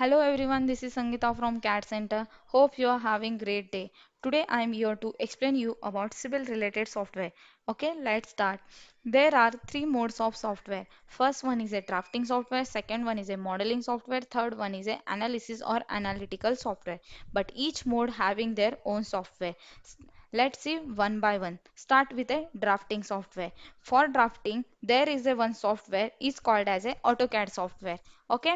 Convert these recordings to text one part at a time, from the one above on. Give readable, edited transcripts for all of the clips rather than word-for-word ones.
Hello everyone, this is Sangeeta from CAT Center. Hope you are having great day. Today I am here to explain you about civil related software. Okay, let's start. There are three modes of software. First one is a drafting software, second one is a modeling software, third one is a analysis or analytical software. But each mode having their own software. Let's see one by one. Start with a drafting software. For drafting, there is a one software is called as a AutoCAD software. Okay,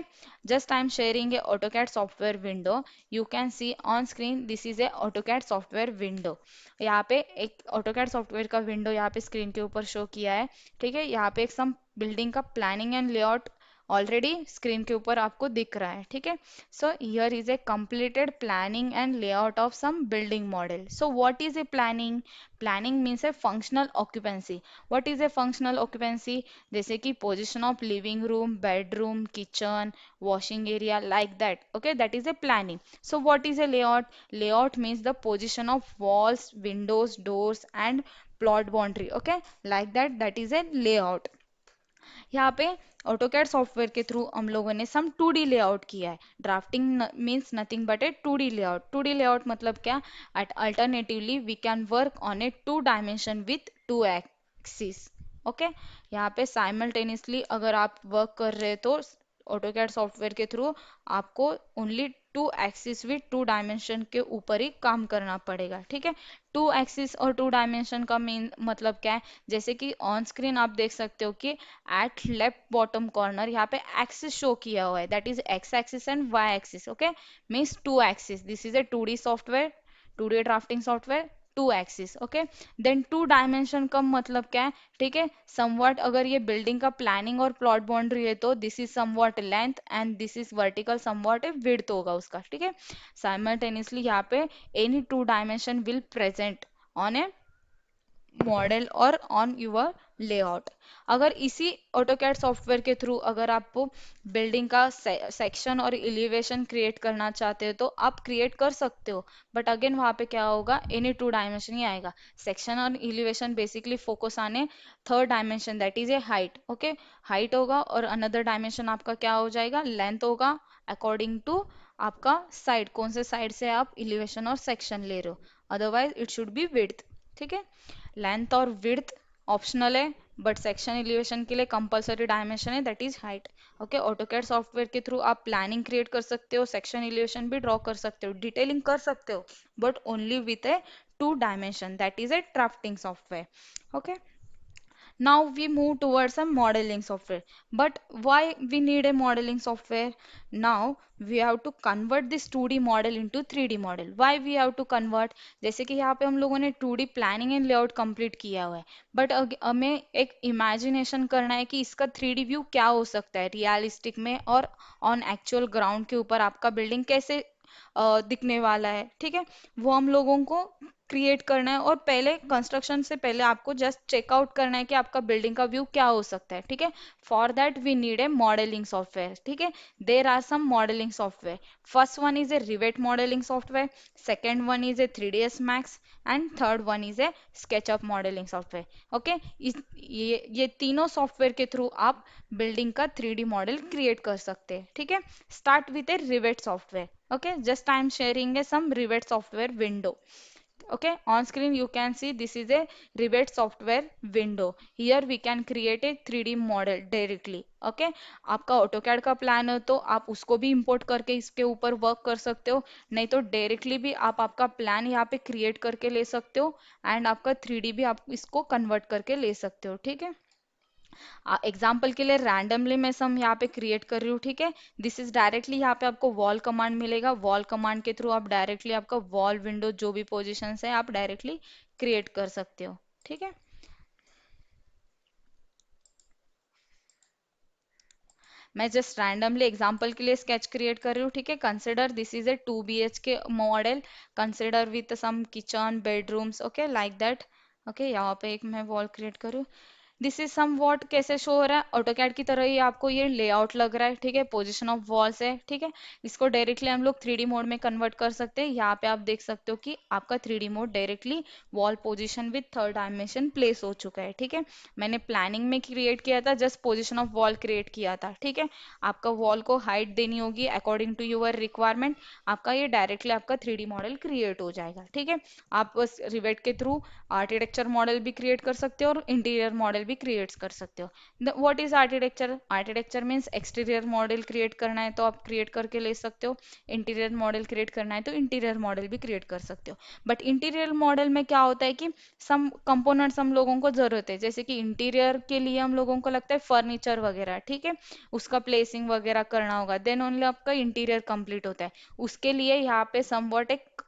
just I'm sharing a AutoCAD software window. You can see on screen this is a AutoCAD software window. यहाँ पे एक AutoCAD software का window यहाँ पे screen के ऊपर show किया है. ठीक है, यहाँ पे एक सम बिल्डिंग का planning and layout already screen के ऊपर आपको दिख रहा है. ठीक है, so here is a completed planning and layout of some building model. So what is a planning? Planning means a functional occupancy. What is a functional occupancy? जैसे कि position of living room, bedroom, kitchen, washing area, like that. Okay, that is a planning. So what is a layout? Layout means the position of walls, windows, doors and plot boundary. Okay, like that, that is a layout. यहाँ पे AutoCAD software के through हम लोगों ने सम 2D layout किया है. Drafting means nothing but a 2D layout. 2D layout मतलब क्या? At alternatively we can work on a 2 dimension with 2 axis. Okay, यहाँ पे साइमल्टेनियसली अगर आप वर्क कर रहे हो तो AutoCAD सॉफ्टवेयर के थ्रू आपको ओनली 2 एक्सिस विथ 2 डायमेंशन के ऊपर ही काम करना पड़ेगा. ठीक है, 2 एक्सिस और 2 डायमेंशन का मेन मतलब क्या है? जैसे कि ऑन स्क्रीन आप देख सकते हो कि एट लेफ्ट बॉटम कॉर्नर यहाँ पे एक्सिस शो किया हुआ है, that is X axis and Y axis. Okay, means 2 axis. This is a 2D software, 2D drafting software. 2 axis. Okay, then 2 dimension का मतलब क्या है? ठीक है, समवट अगर ये बिल्डिंग का प्लानिंग और प्लॉट बाउंड्री है तो this is somewhat length and this is vertical somewhat A width होगा उसका. ठीक है, साइमल्टेनियसली यहाँ पे any 2 dimension will present on A model और ऑन यूर लेआउट. अगर इसी AutoCAD सॉफ्टवेयर के थ्रू अगर आपको बिल्डिंग का सेक्शन और एलिवेशन क्रिएट करना चाहते हो तो आप क्रिएट कर सकते हो. बट अगेन वहाँ पे क्या होगा? एनी 2 डायमेंशन ही आएगा. सेक्शन और एलिवेशन बेसिकली फोकस आने third dimension, that is A height. Okay, height होगा और अनदर डायमेंशन आपका क्या हो जाएगा? लेंथ होगा अकॉर्डिंग टू आपका साइड, कौन से साइड से आप एलिवेशन और सेक्शन ले रहे हो. Otherwise it should be width. ठीक है, लेंथ और विड्थ ऑप्शनल है बट सेक्शन एलिवेशन के लिए कंपलसरी डायमेंशन है, that is height. Okay, AutoCAD software के थ्रू आप प्लानिंग क्रिएट कर सकते हो, सेक्शन एलिवेशन भी ड्रॉ कर सकते हो, डिटेलिंग कर सकते हो, but only with A 2 dimension, that is A drafting software. Okay, now we move towards some modeling software. But why we need a modeling software? Now we have to convert this 2D model into 3D model. Why we have to convert? जैसे कि यहाँ पे हम लोगों ने 2D planning and layout complete किया हुआ है, बट हमें एक इमेजिनेशन करना है कि इसका 3D व्यू क्या हो सकता है रियलिस्टिक में और ऑन एक्चुअल ग्राउंड के ऊपर आपका बिल्डिंग कैसे दिखने वाला है. ठीक है, वो हम लोगों को क्रिएट करना है और पहले कंस्ट्रक्शन से पहले आपको जस्ट चेकआउट करना है कि आपका बिल्डिंग का व्यू क्या हो सकता है. ठीक है, for that we need a modelling software. ठीक है, there are some modelling software. First one is a Revit modelling software, second one is a 3ds Max and third one is a SketchUp modelling software. Okay, ये तीनों software के through आप building का 3D model create कर सकते हैं. ठीक है, start with a rivet software. Okay, just I am sharing a some rivet software window. Okay, on screen you can see this is a rivet software window. Here we can create a 3D model directly. Okay, आपका AutoCAD का plan हो तो आप उसको भी import करके इसके ऊपर वर्क कर सकते हो, नहीं तो डायरेक्टली भी आप आपका प्लान यहाँ पे क्रिएट करके ले सकते हो एंड आपका 3D भी आप इसको कन्वर्ट करके ले सकते हो. ठीक है, एग्जाम्पल के लिए रैंडमली मैं सम यहाँ पे क्रिएट कर रही हूँ. ठीक है, दिस इज डायरेक्टली यहाँ पे आपको वॉल कमांड मिलेगा. वॉल कमांड के थ्रू आप डायरेक्टली आपका वॉल विंडो जो भी पोजिशन है आप डायरेक्टली क्रिएट कर सकते हो. ठीक है, मैं जस्ट रैंडमली एग्जांपल के लिए स्केच क्रिएट कर रही हूँ. ठीक है, consider this is a 2 BHK model, consider with some kitchen bedrooms. Okay, like that. Okay, यहाँ पे एक मैं वॉल क्रिएट करूँ. दिस इज सम वॉट कैसे शो हो रहा है, ऑटोकैड की तरह ही आपको ये लेआउट लग रहा है, ठीक है, पोजीशन ऑफ वॉल्स है, ठीक है। इसको डायरेक्टली हम लोग 3D मोड में कन्वर्ट कर सकते हैं। यहाँ पे आप देख सकते हो कि आपका 3D mode directly wall position with third dimension place हो चुका है, ठीक है। मैंने प्लानिंग में क्रिएट किया था, just position of wall create किया था, ठीक है। आपका वॉल को हाइट देनी होगी अकॉर्डिंग टू योर रिक्वायरमेंट, आपका ये डायरेक्टली आपका 3D मॉडल क्रिएट हो जाएगा, ठीक है। आप बस रिवेट के थ्रू आर्किटेक्चर मॉडल भी क्रिएट कर सकते हो और इंटीरियर मॉडल भी क्रिएट कर सकते हो। What is architecture? Architecture means exterior model create करना है तो आप क्रिएट करके ले सकते हो, इंटीरियर मॉडल क्रिएट करना है तो इंटीरियर मॉडल भी क्रिएट कर सकते हो। बट इंटीरियर मॉडल में क्या होता है कि सम कंपोनेंट्स हम लोगों को जरूरत है, जैसे कि इंटीरियर के लिए हम लोगों को लगता है फर्नीचर वगैरह, ठीक है, उसका प्लेसिंग वगैरह करना होगा, देन ओनली आपका इंटीरियर कंप्लीट होता है। उसके लिए यहाँ पे समवॉट एक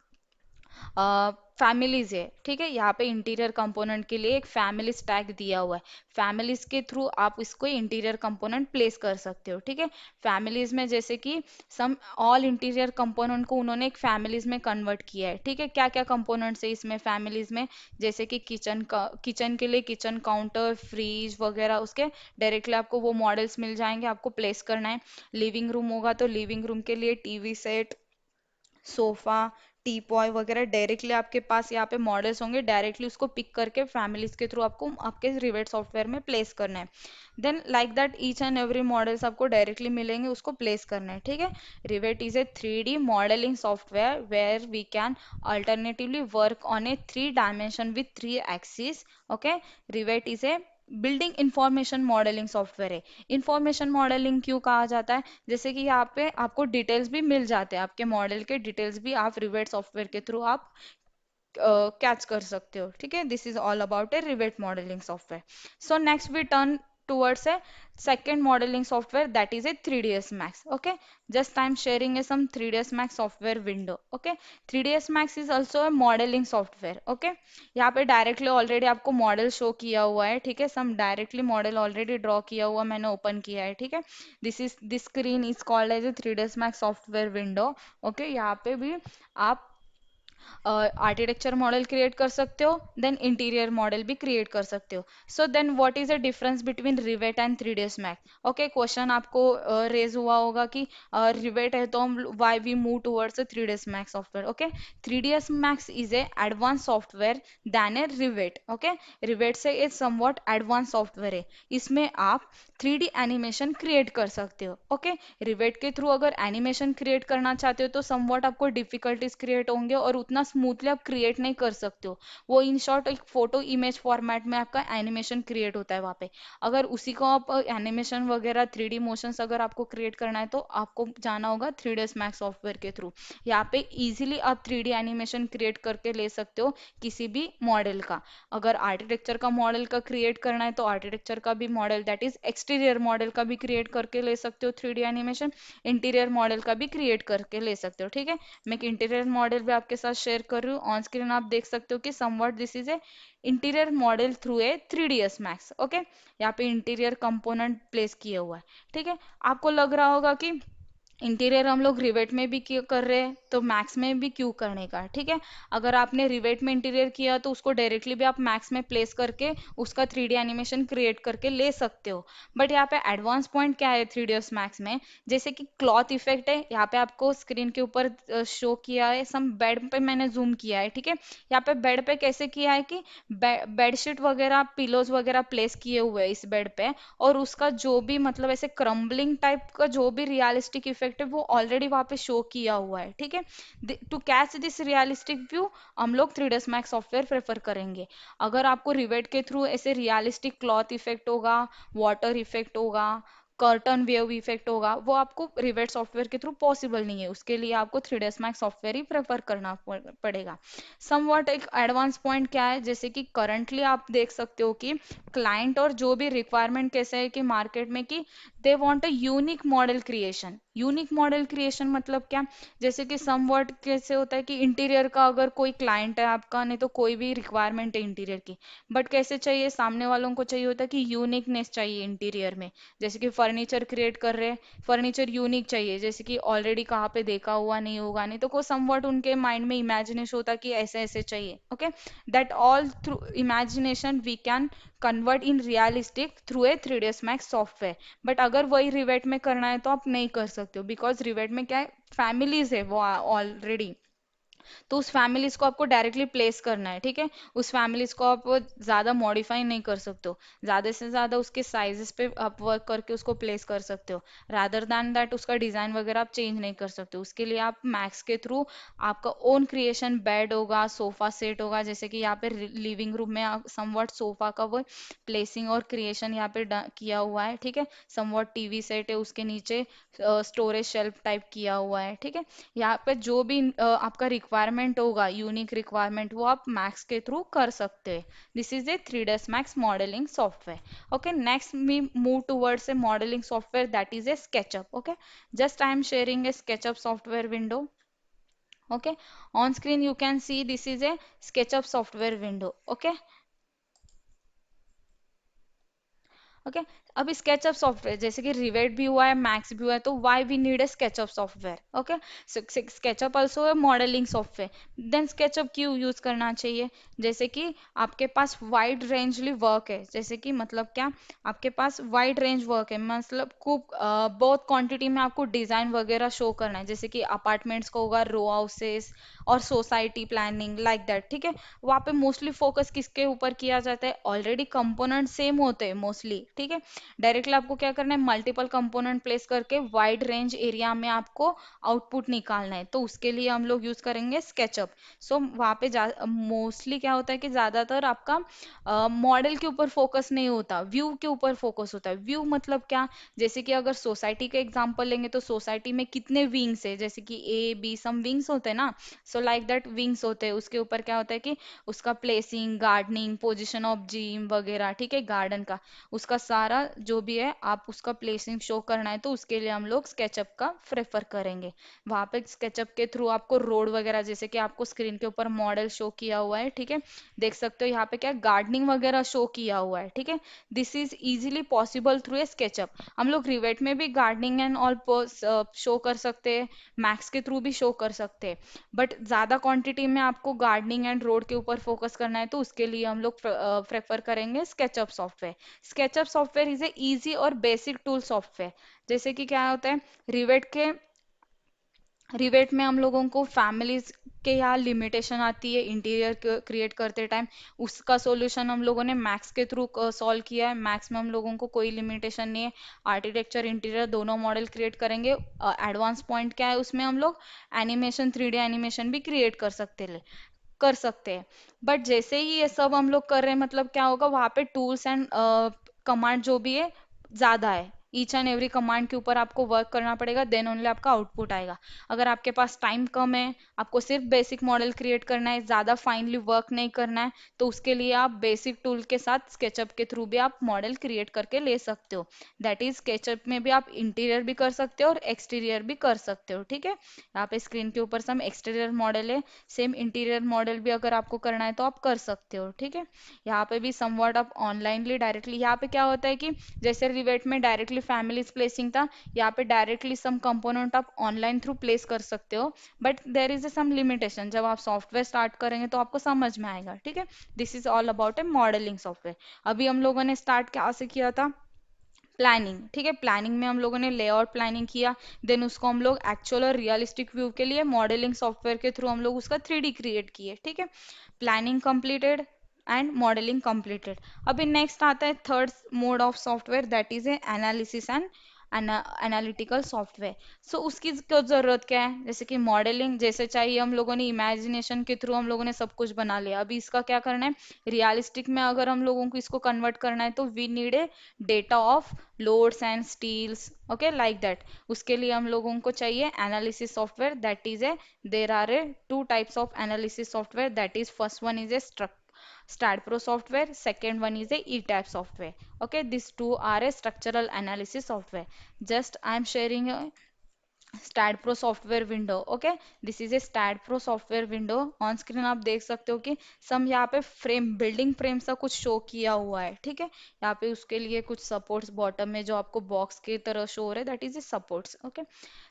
फैमिलीज है, ठीक है। यहाँ पे इंटीरियर कंपोनेंट के लिए एक फैमिलीज टैग दिया हुआ है, फैमिलीज के थ्रू आप इसको इंटीरियर कंपोनेंट प्लेस कर सकते हो, ठीक है। फैमिलीज में जैसे कि सम ऑल इंटीरियर कंपोनेंट को उन्होंने एक फैमिलीज में कन्वर्ट किया है, ठीक है। क्या क्या कंपोनेंट्स है इसमें फैमिलीज में, जैसे कि किचन का, किचन के लिए किचन काउंटर, फ्रीज वगैरह, उसके डायरेक्टली आपको वो मॉडल्स मिल जाएंगे, आपको प्लेस करना है। लिविंग रूम होगा तो लिविंग रूम के लिए टीवी सेट, सोफा, टी पॉय वगैरह डायरेक्टली आपके पास यहाँ पे मॉडल्स होंगे, डायरेक्टली उसको पिक करके फैमिलीज के थ्रू आपको आपके रिवेट सॉफ्टवेयर में प्लेस करना है। Then like that each and every models आपको डायरेक्टली मिलेंगे, उसको प्लेस करना है, ठीक है। Revit is a 3D modelling software where we can alternatively work on a 3 dimension with 3 axis, okay. Revit is a building information modelling software है। Information modelling क्यों कहा जाता है? जैसे कि यहाँ पे आपको डिटेल्स भी मिल जाते हैं, आपके मॉडल के डिटेल्स भी आप रिवेट सॉफ्टवेयर के थ्रू आप कैच कर सकते हो, ठीक है। This is all about a Revit modelling software. So next we turn towards a second modeling software, that is a 3ds max, okay. Just I'm sharing a some 3ds max software window, okay. 3ds max is also a modeling software, okay. यहाँ पे directly already आपको model show किया हुआ है, ठीक है। Some directly model already draw किया हुआ मैंने ओपन किया है, ठीक है। This screen is called as a 3ds max software window, okay. यहाँ पे भी आप आर्किटेक्चर मॉडल क्रिएट कर सकते हो, देन इंटीरियर मॉडल भी क्रिएट कर सकते हो। So then what is the difference between Revit and 3ds Max? Okay, question आपको रेज हुआ होगा कि रिवेट है तो हम why we move towards 3ds Max software, okay. 3ds Max is a advance software then a Revit, okay. Revit से एक somewhat advance software है, इसमें आप 3D एनिमेशन क्रिएट कर सकते हो, ओके। रिवेट के थ्रू अगर एनिमेशन क्रिएट करना चाहते हो तो समवॉट आपको डिफिकल्टीज क्रिएट होंगे और उतना स्मूथली आप क्रिएट नहीं कर सकते हो। वो इन शॉर्ट एक फोटो इमेज फॉर्मेट में आपका एनिमेशन क्रिएट होता है वहाँ पे। अगर उसी को आप एनिमेशन वगैरह 3D मोशंस अगर आपको क्रिएट करना है तो आपको जाना होगा 3ds मैक्स सॉफ्टवेयर के थ्रू। यहाँ पे इजीली आप 3D एनिमेशन क्रिएट करके ले सकते हो किसी भी मॉडल का। अगर आर्किटेक्चर का मॉडल का क्रिएट करना है तो आर्किटेक्चर का भी model, that is exterior model का भी क्रिएट करके ले सकते हो 3D एनिमेशन, इंटीरियर मॉडल का भी क्रिएट करके ले सकते हो, ठीक है। मैं एक इंटीरियर मॉडल भी आपके साथ शेयर कर रही हूँ ऑन स्क्रीन, आप देख सकते हो कि somewhat this is A interior model through a 3ds Max, okay. यहाँ पे इंटीरियर कंपोनेंट प्लेस किया हुआ है, ठीक है। आपको लग रहा होगा कि इंटीरियर हम लोग रिवेट में भी क्यों कर रहे हैं तो मैक्स में भी क्यों करने का, ठीक है। अगर आपने रिवेट में इंटीरियर किया तो उसको डायरेक्टली भी आप मैक्स में प्लेस करके उसका 3D एनिमेशन क्रिएट करके ले सकते हो। बट यहाँ पे एडवांस पॉइंट क्या है 3ds मैक्स में, जैसे कि क्लॉथ इफेक्ट है, यहाँ पे आपको स्क्रीन के ऊपर शो किया है, सम बेड पे मैंने जूम किया है, ठीक है। यहाँ पे बेड पे कैसे किया है कि बेडशीट वगैरह पिलोज वगैरह प्लेस किए हुए हैं इस बेड पे, और उसका जो भी मतलब ऐसे क्रम्बलिंग टाइप का जो भी रियलिस्टिक इफेक्ट है वो ऑलरेडी वहाँ पे शो किया हुआ है, ठीक है। To catch this realistic view हम लोग 3ds मैक्स सॉफ्टवेयर प्रेफर करेंगे। अगर आपको रिवेट के थ्रू ऐसे रियलिस्टिक क्लॉथ इफेक्ट होगा, वाटर इफेक्ट होगा, कर्टन वेव इफेक्ट होगा, वो आपको रिवेट सॉफ्टवेयर के थ्रू पॉसिबल नहीं है, उसके लिए आपको 3ds मैक्स सॉफ्टवेयर ही प्रेफर करना पड़ेगा। समवॉट एक एडवांस पॉइंट क्या है, जैसे कि करंटली आप देख सकते हो कि क्लाइंट और जो भी रिक्वायरमेंट कैसे है कि मार्केट में कि they want a unique model creation. Unique model creation मतलब क्या, जैसे कि समवॉट कैसे होता है कि इंटीरियर का अगर कोई क्लाइंट है आपका, नहीं तो कोई भी रिक्वायरमेंट है इंटीरियर की, बट कैसे चाहिए, सामने वालों को चाहिए होता है कि यूनिकनेस चाहिए इंटीरियर में। जैसे कि फर्नीचर क्रिएट कर रहे हैं, फर्नीचर यूनिक चाहिए, जैसे कि ऑलरेडी कहाँ पे देखा हुआ नहीं होगा, नहीं तो कोई समवॉट उनके माइंड में इमेजिनेशन होता है कि ऐसे ऐसे चाहिए, okay. That all through imagination we can convert in realistic through a 3ds Max software. But अगर वही रिवेट में करना है तो आप नहीं कर सकते हो, बिकॉज रिवेट में क्या है, फैमिलीज है वो ऑलरेडी, तो उस फैमिलीज को आपको डायरेक्टली प्लेस करना है, ठीक है। उस फैमिलीज को आप ज़्यादा मॉडिफाई नहीं कर सकते हो, ज़्यादा से ज़्यादा उसके साइजेस पे आप वर्क करके उसको प्लेस कर सकते हो। रादर दैन दैट उसका डिज़ाइन वगैरह आप चेंज नहीं कर सकते हो। उसके लिए आप मैक्स के थ्रू आपका ओन क्रिएशन, बेड होगा, सोफा सेट होगा, जैसे कि यहाँ पे लिविंग रूम में समवट सोफा का वो प्लेसिंग और क्रिएशन यहाँ पे किया हुआ है, ठीक है। समवट टीवी सेट है, उसके नीचे स्टोरेज शेल्फ टाइप किया हुआ है, ठीक है। यहाँ पे जो भी आपका रिक्वायरमेंट होगा, यूनिक रिक्वायरमेंट, वो आप मैक्स के थ्रू कर सकते हैं। This is a 3ds Max modelling software. Okay, next we move towards a modelling software that is a SketchUp। Okay, just I am sharing a SketchUp software window. Okay, on screen you can see this is a SketchUp software window. Okay, okay. अब SketchUp software, जैसे कि rivet भी हुआ है, max भी हुआ है, तो why we need a SketchUp software. Okay, SketchUp also है मॉडलिंग सॉफ्टवेयर, देन स्केचअप क्यों यूज करना चाहिए? जैसे कि आपके पास वाइड रेंजली वर्क है, जैसे कि मतलब क्या, आपके पास वाइड रेंज वर्क है, मतलब खूब बहुत क्वांटिटी में आपको डिजाइन वगैरह शो करना है, जैसे कि अपार्टमेंट्स को होगा, रो हाउसेस और सोसाइटी प्लानिंग लाइक दैट, ठीक है। वहाँ पे मोस्टली फोकस किसके ऊपर किया जाता है? ऑलरेडी कंपोनेंट सेम होते हैं मोस्टली, ठीक है। डायरेक्टली आपको क्या करना है, मल्टीपल कंपोनेंट प्लेस करके वाइड रेंज एरिया में आपको आउटपुट निकालना है, तो उसके लिए हम लोग यूज करेंगे स्केचअप। सो वहाँ पे मोस्टली क्या होता है कि ज्यादातर आपका मॉडल के ऊपर फोकस नहीं होता, व्यू के ऊपर फोकस होता है। व्यू मतलब क्या, जैसे कि अगर सोसाइटी का एग्जांपल लेंगे तो सोसाइटी में कितने विंग्स है, जैसे कि A B सम विंग्स होते हैं ना, सो लाइक दैट विंग्स होते हैं, उसके ऊपर क्या होता है कि उसका placing, gardening, position of gym वगैरह, ठीक है, गार्डन का, उसका सारा जो भी है आप उसका प्लेसिंग शो करना है, तो उसके लिए हम लोग स्केचअप का प्रेफर करेंगे। वहां पे स्केचअप के थ्रू आपको रोड वगैरह, जैसे कि आपको स्क्रीन के ऊपर मॉडल शो किया हुआ है, ठीक है, देख सकते हो यहाँ पे क्या गार्डनिंग वगैरह शो किया हुआ है, ठीक है। This is easily possible through a SketchUp. हम लोग रिवेट में भी गार्डनिंग एंड ऑल शो कर सकते हैं, मैक्स के थ्रू भी शो कर सकते हैं, बट ज़्यादा क्वांटिटी में आपको गार्डनिंग एंड रोड के ऊपर फोकस करना है, तो उसके लिए हम लोग प्रेफर करेंगे SketchUp software. SketchUp software is a easy और बेसिक टूल सॉफ्टवेयर। जैसे कि क्या होता है, रिवेट के रिवेट में हम लोगों को फैमिलीज के यहाँ लिमिटेशन आती है इंटीरियर क्रिएट करते टाइम, उसका सॉल्यूशन हम लोगों ने मैक्स के थ्रू सॉल्व किया है। मैक्स में हम लोगों को कोई लिमिटेशन नहीं है, आर्किटेक्चर इंटीरियर दोनों मॉडल क्रिएट करेंगे। एडवांस पॉइंट क्या है उसमें, हम लोग एनिमेशन, 3D एनिमेशन भी क्रिएट कर सकते हैं। बट जैसे ही ये सब हम लोग कर रहे हैं, मतलब क्या होगा, वहाँ पे टूल्स एंड कमांड जो भी है ज़्यादा है, ईच एंड एवरी कमांड के ऊपर आपको वर्क करना पड़ेगा, देन ओनली आपका आउटपुट आएगा। अगर आपके पास टाइम कम है, आपको सिर्फ बेसिक मॉडल क्रिएट करना है, ज़्यादा फाइनली वर्क नहीं करना है, तो उसके लिए आप बेसिक टूल के साथ स्केचअप के थ्रू भी आप मॉडल क्रिएट करके ले सकते हो। दैट इज स्केचअप में भी आप इंटीरियर भी कर सकते हो और एक्सटीरियर भी कर सकते हो, ठीक है। यहाँ पे स्क्रीन के ऊपर सम एक्सटीरियर मॉडल है, सेम इंटीरियर मॉडल भी अगर आपको करना है तो आप कर सकते हो, ठीक है। यहाँ पे भी समवॉट आप ऑनलाइनली डायरेक्टली, यहाँ पे क्या होता है कि जैसे रिवेट में डायरेक्टली फैमिलीज प्लेसिंग था, यहाँ पे डायरेक्टली सम कंपोनेंट आप ऑनलाइन थ्रू प्लेस कर सकते हो, but there is a some limitation, जब आप सॉफ्टवेयर स्टार्ट करेंगे तो आपको समझ में आएगा, ठीक है। This is all about a modelling software. अभी हम लोगों ने स्टार्ट क्या से किया था, प्लानिंग, ठीक है। प्लानिंग में हम लोगों ने लेआउट प्लानिंग किया, देन उसको हम लोग एक्चुअल और रियलिस्टिक व्यू के लिए मॉडलिंग सॉफ्टवेयर के थ्रू हम लोग उसका 3D क्रिएट किए, ठीक है। Planning completed and modelling completed. अभी नेक्स्ट आता है third mode of software, that is a analysis and analytical software. So उसकी क्यों जरूरत क्या है, जैसे कि मॉडलिंग जैसे चाहिए हम लोगों ने, इमेजिनेशन के थ्रू हम लोगों ने सब कुछ बना लिया, अभी इसका क्या करना है, रियलिस्टिक में अगर हम लोगों को इसको कन्वर्ट करना है, तो we need a data of loads and steels, okay, like that. उसके लिए हम लोगों को चाहिए analysis software, that is a, there are a two types of analysis software, that is first one is a StatPro software, second one is a ETAP software. Okay, these two are a structural analysis software. Just I am sharing STAAD Pro software window. Okay, this is a STAAD Pro software window. On screen आप देख सकते हो कि सम यहाँ पे frame, building frame सा कुछ show किया हुआ है, ठीक है। यहाँ पे उसके लिए कुछ सपोर्ट्स बॉटम में जो आपको बॉक्स की तरह शो हो रहे हैं, that is a supports. Okay,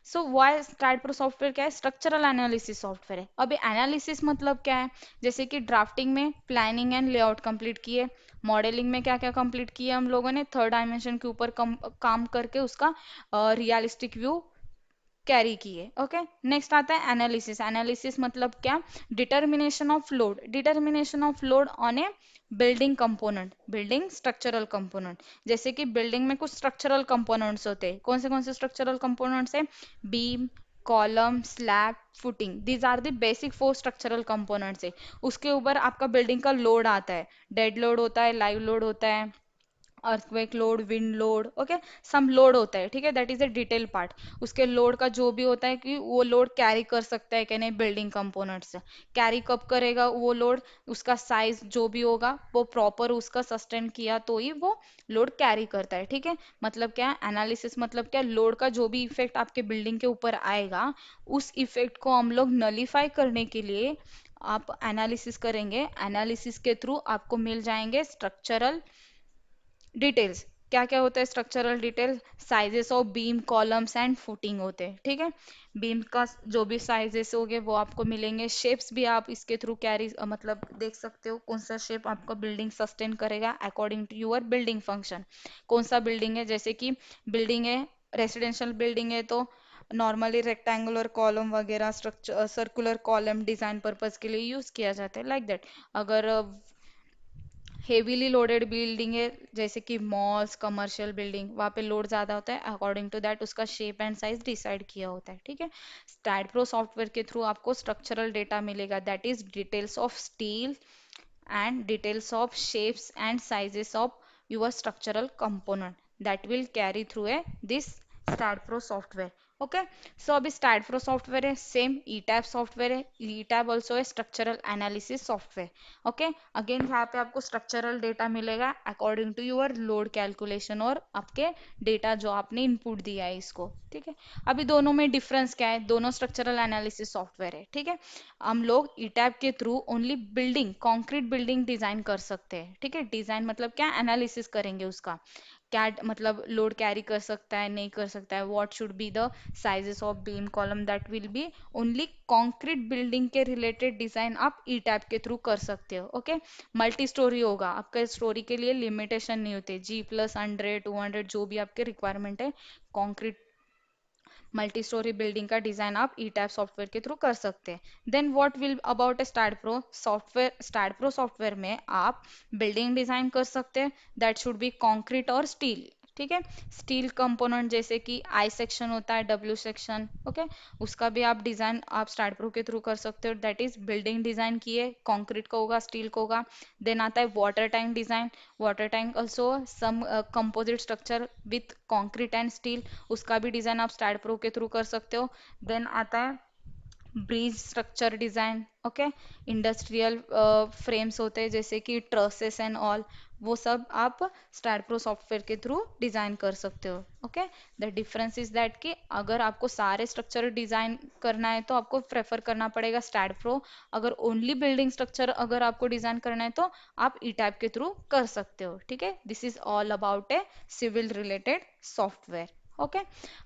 so why STAAD Pro software क्या है? स्ट्रक्चरल एनालिसिस सॉफ्टवेयर है। अभी एनालिसिस मतलब क्या है? जैसे कि ड्राफ्टिंग में प्लानिंग एंड लेआउट कंप्लीट किए, मॉडलिंग में क्या क्या कंप्लीट किया हम लोगों ने, थर्ड डायमेंशन के ऊपर काम करके उसका रियलिस्टिक व्यू कैरी किए। ओके, नेक्स्ट आता है एनालिसिस। एनालिसिस मतलब क्या? Determination of load, determination of load on A building component, building structural component. जैसे कि बिल्डिंग में कुछ स्ट्रक्चरल कंपोनेंट्स होते हैं। कौन से स्ट्रक्चरल कंपोनेंट्स है? Beam, column, slab, footing, these are the basic four structural components है। उसके ऊपर आपका बिल्डिंग का लोड आता है, डेड लोड होता है, लाइव लोड होता है, earthquake load, wind load, okay, some load होता है, ठीक है, that is a detail part. उसके लोड का जो भी होता है कि वो लोड कैरी कर सकता है कि नहीं बिल्डिंग कंपोनेंट से, कैरी कब करेगा वो लोड, उसका साइज जो भी होगा वो प्रॉपर उसका सस्टेन किया तो ही वो लोड कैरी करता है, ठीक है। मतलब क्या एनालिसिस, मतलब क्या, लोड का जो भी इफेक्ट आपके बिल्डिंग के ऊपर आएगा, उस इफेक्ट को हम लोग नलीफाई करने के लिए आप एनालिसिस करेंगे। एनालिसिस के थ्रू आपको मिल जाएंगे स्ट्रक्चरल डिटेल्स। क्या क्या होता है structural detail? Sizes of beam, columns and footing होते हैं, ठीक है। बीम का जो भी साइजेस होंगे वो आपको मिलेंगे। शेप्स भी आप इसके थ्रू कैरी मतलब देख सकते हो कौन सा शेप आपका बिल्डिंग सस्टेन करेगा according to your building function. कौन सा बिल्डिंग है, जैसे कि बिल्डिंग है, रेसिडेंशियल बिल्डिंग है तो नॉर्मली रेक्टेंगुलर कॉलम वगैरह, structure circular column design purpose के लिए यूज किया जाता है, लाइक दैट। अगर हेवीली लोडेड बिल्डिंग है जैसे कि मॉल्स, कमर्शियल बिल्डिंग, वहाँ पे लोड ज़्यादा होता है, अकॉर्डिंग टू दैट उसका शेप एंड साइज डिसाइड किया होता है, ठीक है। स्टैड प्रो सॉफ्टवेयर के थ्रू आपको स्ट्रक्चरल डेटा मिलेगा, that is details of steel and details of shapes and sizes of your structural component that will carry through a this StatPro software. Okay, so अभी StatPro software है, same ETAB software है। ETAB also है structural analysis software. Okay, again यहाँ पे आपको structural data मिलेगा according to your load calculation और आपके डेटा जो आपने इनपुट दिया है इसको, ठीक है। अभी दोनों में डिफरेंस क्या है? दोनों स्ट्रक्चरल एनालिसिस सॉफ्टवेयर है, ठीक है। हम लोग ईटैब के through only building, concrete building design कर सकते हैं, ठीक है। डिजाइन मतलब क्या? एनालिसिस करेंगे उसका, क्या मतलब लोड कैरी कर सकता है, नहीं कर सकता है, what should be the sizes of beam column, that will be only concrete building के रिलेटेड डिजाइन आप ई टैब के थ्रू कर सकते हो। ओके, मल्टी स्टोरी होगा आपका, स्टोरी के लिए लिमिटेशन नहीं होते, G+100 200 जो भी आपके रिक्वायरमेंट है, कंक्रीट मल्टी स्टोरी बिल्डिंग का डिजाइन आप ई टैब सॉफ्टवेयर के थ्रू कर सकते हैं। Then what will about STAAD Pro software? STAAD Pro software में आप बिल्डिंग डिजाइन कर सकते हैं, दैट शुड बी कंक्रीट और स्टील, ठीक है। स्टील कंपोनेंट जैसे कि आई सेक्शन होता है, डब्ल्यू सेक्शन, ओके, उसका भी आप डिजाइन आप स्टैड प्रो के थ्रू कर सकते हो, दैट इज बिल्डिंग डिजाइन किए, कंक्रीट का होगा, स्टील का होगा। देन आता है water tank design, water tank also some composite structure with concrete and steel, उसका भी डिजाइन आप स्टैड प्रो के थ्रू कर सकते हो। देन आता है bridge structure design, okay, industrial frames होते हैं जैसे कि ट्रसेस एंड ऑल, वो सब आप स्टैड प्रो सॉफ्टवेयर के थ्रू डिजाइन कर सकते हो। Okay, the difference is that कि अगर आपको सारे स्ट्रक्चर डिजाइन करना है तो आपको प्रेफर करना पड़ेगा स्टैड प्रो। अगर ओनली बिल्डिंग स्ट्रक्चर अगर आपको डिजाइन करना है तो आप ई टैब के थ्रू कर सकते हो, ठीक है। This is all about a civil related software. Okay,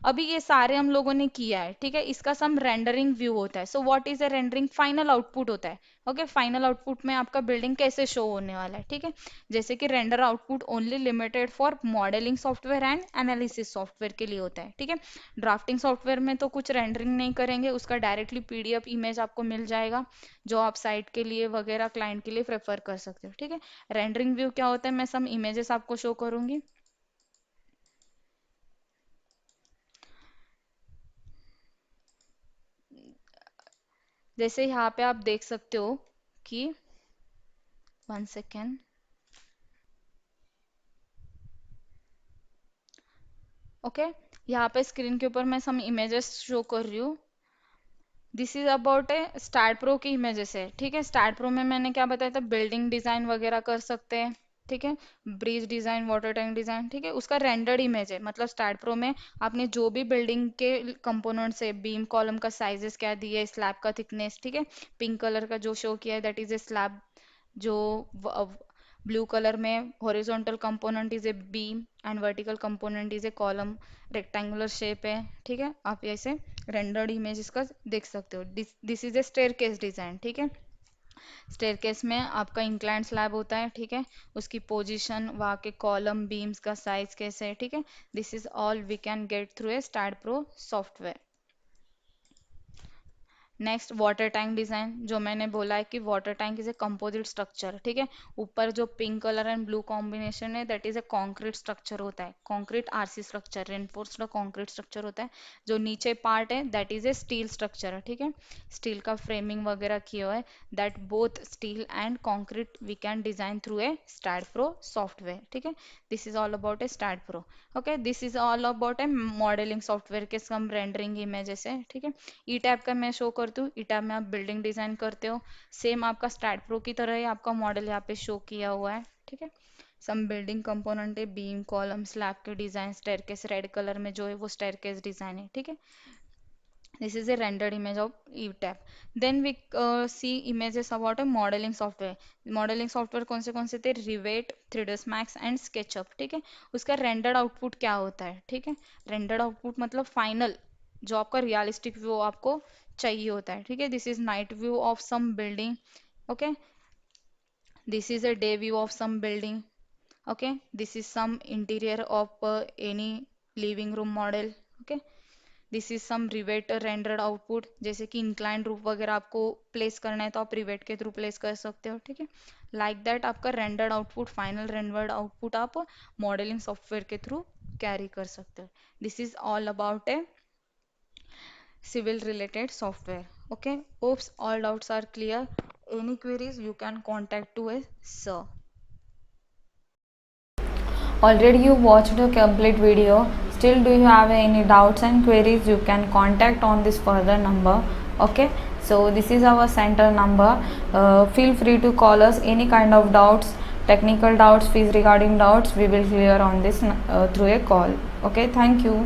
अभी ये सारे हम लोगों ने किया है, ठीक है। इसका सम रेंडरिंग व्यू होता है। So what is a rendering? Final output होता है। ओके, फाइनल आउटपुट में आपका बिल्डिंग कैसे शो होने वाला है, ठीक है। जैसे कि render output only limited for modelling software and analysis software के लिए होता है, ठीक है। ड्राफ्टिंग सॉफ्टवेयर में तो कुछ रेंडरिंग नहीं करेंगे, उसका डायरेक्टली पीडीएफ इमेज आपको मिल जाएगा जो आप साइट के लिए वगैरह क्लाइंट के लिए प्रेफर कर सकते हो, ठीक है। रेंडरिंग व्यू क्या होता है? मैं सम इमेजेस आपको शो करूंगी। जैसे यहाँ पे आप देख सकते हो कि 1 सेकेंड। ओके, यहाँ पे स्क्रीन के ऊपर मैं सम इमेजेस शो कर रही हूँ। This is about A start pro की इमेजेस है, ठीक है। स्टार्ट प्रो में मैंने क्या बताया था? बिल्डिंग डिजाइन वगैरह कर सकते हैं, ठीक है। Bridge design, water tank design, ठीक है, उसका रेंडर्ड इमेज है, मतलब स्टैट प्रो में आपने जो भी बिल्डिंग के कंपोनेंट से बीम कॉलम का साइजेस क्या दिए, स्लैब का थिकनेस, ठीक है, पिंक कलर का जो शो किया है दैट इज ए स्लैब, जो ब्लू कलर में horizontal component is a beam and vertical component is a column, rectangular shape है, ठीक है, आप ऐसे रेंडर्ड इमेज इसका देख सकते हो। This is A staircase design, ठीक है। स्टेयरकेस में आपका इंक्लाइंड स्लैब होता है, ठीक है, उसकी पोजीशन, वहाँ के कॉलम बीम्स का साइज कैसे है, ठीक है, this is all we can get through a stat pro software. Next water tank design, जो मैंने बोला है कि water tank is a composite structure, ठीक है, ऊपर जो pink colour and blue combination है that is a concrete structure होता है, concrete RC structure, reinforced concrete structure होता है। जो नीचे पार्ट है that is a steel structure है, ठीक है, स्टील का फ्रेमिंग वगैरह किया हुआ है, that both steel and concrete we can design through a stat pro software, ठीक है। This is all about a stat Pro. Okay, this is all about a modelling software के सम रेंडरिंग इमेजेस है, ठीक है। ई tab का मैं show करती हूँ, ई टैब में आप बिल्डिंग डिजाइन करते हो, सेम आपका स्टैट प्रो की तरह ही आपका मॉडल यहाँ पे शो किया हुआ है, ठीक है। सम बिल्डिंग कंपोनेंट है, बीम कॉलम स्लैब के डिजाइन, स्टेयरकेस रेड कलर में जो है वो स्टेयरकेस डिजाइन है, ठीक है। This is a rendered image of ETAP. Then we see images about a modeling software. Modeling software कौन से थे? Revit, 3ds Max and SketchUp, ठीक है। उसका rendered output क्या होता है, ठीक है, rendered output मतलब final, जो आपका रियलिस्टिक व्यू आपको चाहिए होता है, ठीक है। This is night view of some building, okay, this is a day view of some building, okay, this is some interior of any living room model, okay, this is some Revit rendered output, जैसे कि incline roof वगैरह आपको place करना है तो आप rivet के through place कर सकते हो, ठीक है। लाइक दैट आपका rendered output, final rendered output आप मॉडलिंग सॉफ्टवेयर के थ्रू कैरी कर सकते हो। This is all about A civil related software. Okay, hopes all doubts are clear. Any queries you can contact to a sir. Already you watched the complete video. Still do you have any doubts and queries, you can contact on this further number. Okay, so this is our center number. Feel free to call us any kind of doubts, technical doubts, fees regarding doubts, we will clear on this through a call. Okay, thank you.